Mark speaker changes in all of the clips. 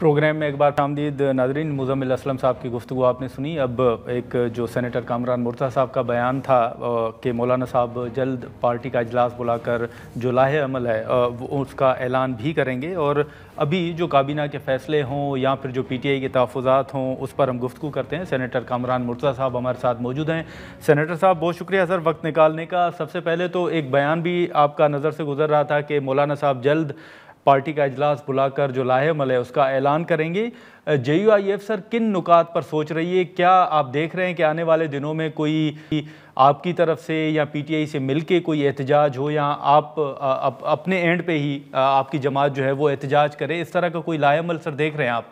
Speaker 1: Programme में एक बार आमदीद नाज़रीन। मुज़म्मिल असलम साहब की गुफ्तगू आपने सुनी। अब एक जो सेनेटर कामरान मुर्तज़ा साहब का बयान था कि मौलाना साहब जल्द पार्टी का इजलास बुलाकर जो लाहे अमल है वो उसका ऐलान भी करेंगे, और अभी जो काबीना के फ़ैसले हों या फिर जो PTI के तहफ़्फ़ुज़ात हों उस पर हम गुफ्तगू करते हैं। सेनेटर कामरान मुर्तज़ा साहब हमारे साथ मौजूद हैं। सेनेटर साहब, बहुत शुक्रिया सर वक्त निकालने का। सबसे पहले तो एक बयान भी आपका नज़र से गुजर रहा था कि मौलाना साहब जल्द पार्टी का इजलास बुलाकर जो लाहे अमल है उसका ऐलान करेंगे। JUIF सर किन नुकात पर सोच रही है? क्या आप देख रहे हैं कि आने वाले दिनों में कोई आपकी तरफ से या PTI से मिलके कोई एहतजाज हो, या आप अपने एंड पे ही आपकी जमात जो है वो एहतजाज करे? इस तरह का कोई लाहे अमल सर देख रहे हैं आप?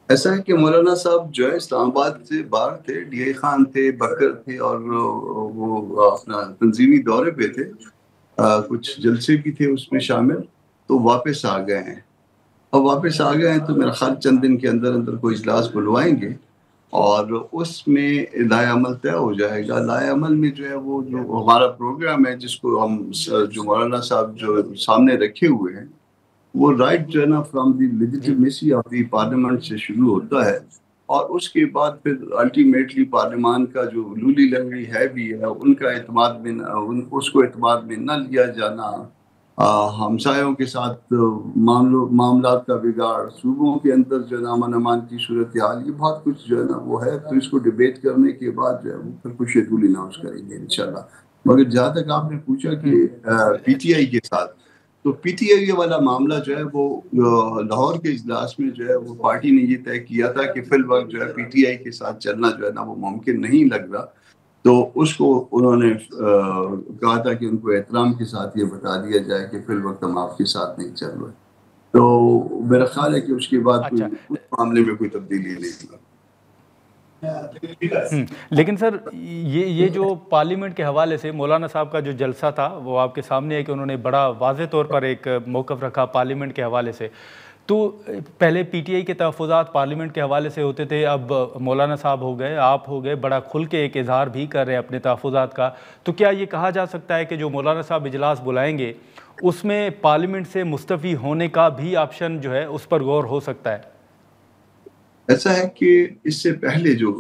Speaker 2: ऐसा है कि मौलाना साहब जो है इस्लामाबाद से बाहर थे, DI खान थे, बकर थे, और वो अपना तंजीमी दौरे पे थे, कुछ जलसे भी थे उसमें शामिल, तो वापस आ गए हैं। अब वापस आ गए हैं तो मेरा ख्याल चंद दिन के अंदर अंदर कोई इजलास बुलवाएंगे और उसमें लाए अमल तय हो जाएगा। लाए अमल में जो है वो जो हमारा प्रोग्राम है, जिसको हम जो मौलाना साहब जो सामने रखे हुए हैं, वो राइट जो है ना from the legitimacy of the parliament से शुरू होता है, और उसके बाद फिर अल्टीमेटली पार्लियामान का जो लूली लंगड़ी है भी है उनका एतमाद में उसको एतमाद में न लिया जाना, हमसायों के साथ मामलात का बिगाड़, सूबों के अंदर जो है ना अमन अमान की सूरत हाल, ये बहुत कुछ जो है ना वो है। तो इसको डिबेट करने के बाद जो है वो फिर कुछ शेड्यूल अनाउंस करेंगे इंशाल्लाह। मगर जहाँ तक आपने पूछा कि PTI के साथ, तो PTI वाला मामला जो है वो लाहौर के इजलास में जो है वो पार्टी ने ये तय किया था कि फिल वक्त जो है PTI के साथ चलना जो है ना वो मुमकिन नहीं लग रहा। तो उसको उन्होंने कहा था कि उनको एहतराम के साथ ये बता दिया जाए कि फिल वक्त हम आपके साथ नहीं चल रहे। तो मेरा ख्याल है कि उसके बाद उस मामले में कोई तब्दीली नहीं हुई।
Speaker 1: लेकिन सर ये जो पार्लियामेंट के हवाले से मौलाना साहब का जो जलसा था वो आपके सामने है कि उन्होंने बड़ा वाज़ेह तौर पर एक मौक़िफ़ रखा पार्लियामेंट के हवाले से। तो पहले PTI के तहफ़्फ़ुज़ात पार्लियामेंट के हवाले से होते थे, अब मौलाना साहब हो गए, आप हो गए, बड़ा खुल के एक इज़हार भी कर रहे हैं अपने तहफ़्फ़ुज़ात का। तो क्या ये कहा जा सकता है कि जो मौलाना साहब इजलास बुलाएंगे उसमें पार्लियामेंट से मुस्तफ़ी होने का भी ऑप्शन जो है उस पर गौर हो सकता है?
Speaker 2: ऐसा है कि इससे पहले जो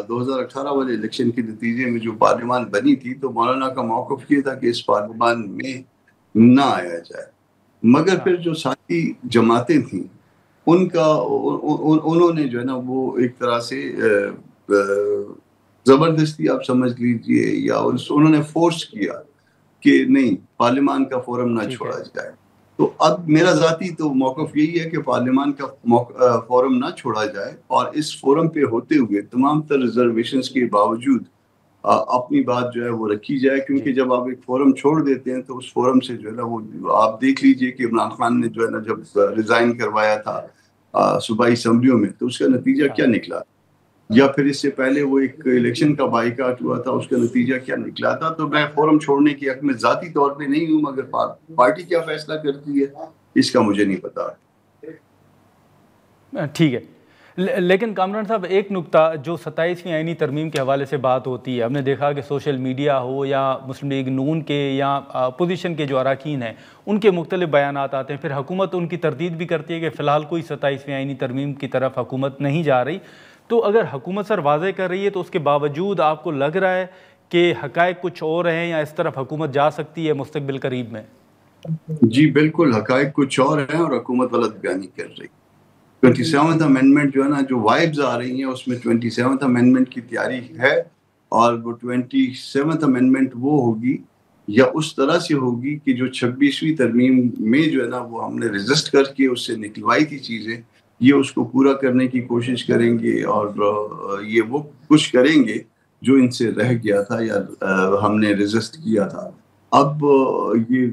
Speaker 2: 2018 वाले इलेक्शन के नतीजे में जो पार्लियामान बनी थी, तो मौलाना का मौक़िफ़ ये था कि इस पार्लियामान में ना आया जाए। मगर फिर जो साथी जमातें थीं उनका उन्होंने जो है ना वो एक तरह से ज़बरदस्ती आप समझ लीजिए, या उन्होंने फोर्स किया कि नहीं, पार्लियामान का फोरम ना छोड़ा जाए। तो अब मेरा ज़ाती तो मौक़िफ़ यही है कि पार्लियामान का फोरम ना छोड़ा जाए, और इस फोरम पे होते हुए तमाम तर रिजर्वेशंस के बावजूद अपनी बात जो है वो रखी जाए। क्योंकि जब आप एक फोरम छोड़ देते हैं तो उस फोरम से जो है ना वो आप देख लीजिए कि इमरान खान ने जो है ना जब रिज़ाइन करवाया था सूबाई असम्बलियों में, तो उसका नतीजा क्या निकला, या फिर इससे पहले वो एक इलेक्शन का बाइकाट हुआ था, उसका नतीजा क्या निकला था। तो मैं फोरम छोड़ने के हक में ज़ाती तौर पे नहीं हूँ, मगर पार्टी क्या फैसला करती है इसका मुझे नहीं पता।
Speaker 1: ठीक है, लेकिन कामरान साहब एक नुक्ता, जो 27वीं आईनी तरमीम के हवाले से बात होती है, हमने देखा कि सोशल मीडिया हो या मुस्लिम लीग नून के या अपोजिशन के जो अरकान हैं उनके मुख्तलिफ बयानात आते हैं, फिर हुकूमत उनकी तरदीद भी करती है कि फ़िलहाल कोई 27वीं आईनी तरमीम की तरफ हुकूमत नहीं जा रही। तो अगर हुकूमत सर वाज़ेह कर रही है तो उसके बावजूद आपको लग रहा है कि हक़ाइक़ कुछ और हैं, या इस तरफ हुकूमत जा सकती है मुस्तक़बिल करीब में?
Speaker 2: जी बिल्कुल, हक़ाइक़ कुछ और हैं और हुकूमत गलत बयानी कर रही है। 27th अमेंडमेंट जो है ना, जो वाइब्स आ रही हैं उसमें 27th अमेंडमेंट की तैयारी है, और वो 27th अमेंडमेंट वो होगी या उस तरह से होगी कि जो 26वीं तरमीम में जो है ना वो हमने रजिस्ट करके उससे निकलवाई थी चीज़ें, ये उसको पूरा करने की कोशिश करेंगे, और ये वो कुछ करेंगे जो इनसे रह गया था या हमने रजिस्ट किया था। अब ये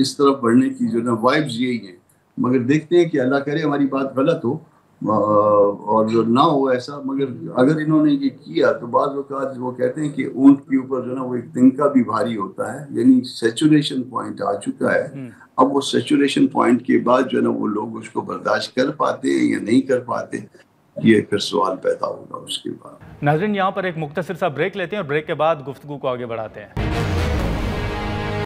Speaker 2: इस तरफ बढ़ने की जो ना वाइब्स यही हैं, मगर देखते हैं कि अल्लाह करे हमारी बात गलत हो और जो ना हो ऐसा। मगर अगर इन्होंने ये किया तो बाद वक़्त वो कहते हैं कि ऊंट के ऊपर जो ना वो एक तिनका भी भारी होता है, यानी सैचुरेशन पॉइंट आ चुका है। अब वो सैचुरेशन पॉइंट के बाद जो है ना वो लोग उसको बर्दाश्त कर पाते हैं या नहीं कर पाते, ये फिर सवाल पैदा होगा उसके बाद।
Speaker 1: नाज़रीन, यहाँ पर एक मुख्तसर सा ब्रेक लेते हैं और ब्रेक के बाद गुफ्तगू को आगे बढ़ाते हैं।